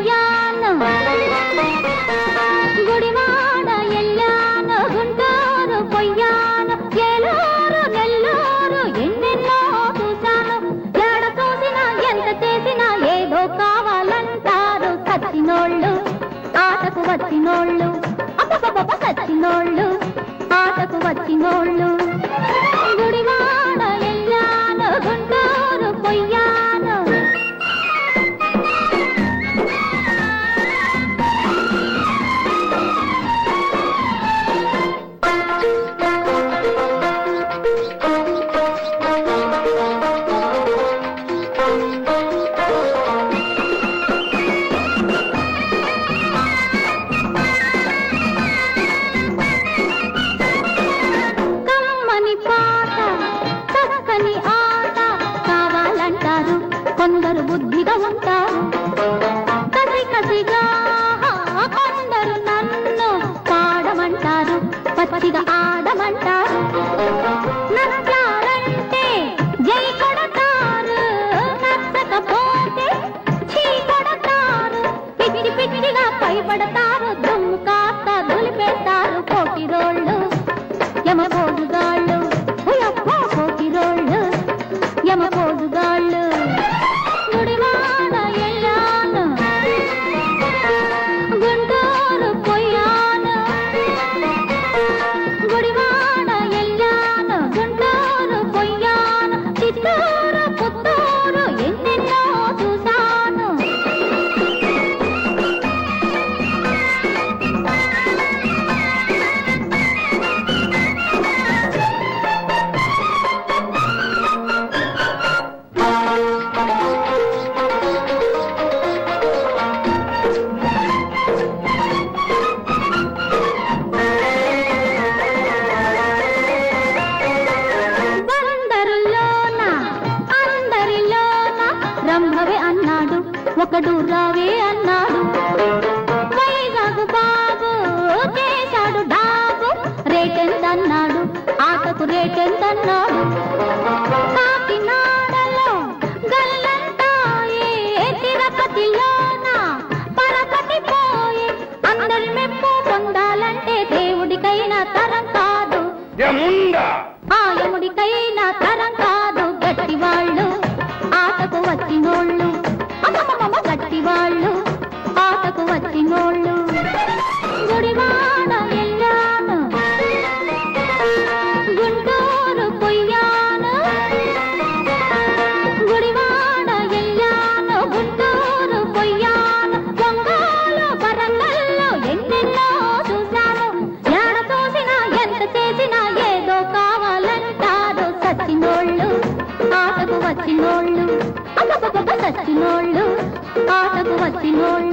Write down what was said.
పొయ్యాను గుడివాడ ఎల్లాను గుంటూరు పొయ్యాను ఏలూరు నెల్లూరు ఎన్నెన్నో చూశాను ఎడ చూసినా ఎంత చేసినా ఏదో కావాలంటారు సచ్చినోళ్ళు ఆటకు వచ్చినోళ్ళు అబ్బబ్బబ్బ సచ్చినోళ్ళు ఆటకు వచ్చినోళ్ళు గుడివాడ ఎల్లాను గుంటూరు పొయ్యాను కొందరు బుద్ధిగా ఉంటారు కసి కసిగా కొందరు నన్ను పాడమంటారు పచ్చిగా ఆడమంటారు నచ్చారంటే జై కొడతారు నచ్చకపోతే చీ కొడతారు పిచ్చి పిచ్చిగా పైపడతారు దుమ్ము కాస్త దులిపేస్తారు కోటిరోళ్ళు యమపోదుగాళ్ళు కోటిరోళ్ళు యమపోదుగాళ్ళు గుడివాడ ఎల్లాను గుంటూరు పొయ్యాను గుడివాడ ఎల్లాను గుంటూరు పొయ్యాను చిత్తూరు పుత్తూరు ఎన్నెన్నో చూశాను రంభవే అన్నాడు ఒకడు రావే అన్నాడు వైజాగు బాబు చేశాడు డాబు రేటెంతన్నాడు ఆటకు రేటెంతన్నాడు కాకినాడలో గల్లంతాయే తిరుపతిలోన పరపతి పోయే అందరి మెప్పు పొందాలంటే దేవుడికైనా తరం కాదు ఆ యముడికైనా తరం కాదు గట్టివాళ్ళు ఆటకు వచ్చినోళ్ళు అమ్మమ్మ గట్టివాళ్ళు ఆటకు వచ్చినోళ్ళు గుడివాడ ఎల్లాను గుంటూరు పొయ్యాను గుడివాడ ఎల్లాను గుంటూరు పొయ్యాను ఒంగోలు వరంగల్లో ఎన్నెన్నో చూశాను ఎడ చూసినా ఎంత చేసినా ఏదో కావాలంటారు సచ్చినోళ్ళు ఆటకు వచ్చినోళ్ళు అబ్బబ్బబ్బ సచ్చినోళ్ళు ఆటకు వచ్చినోళ్ళు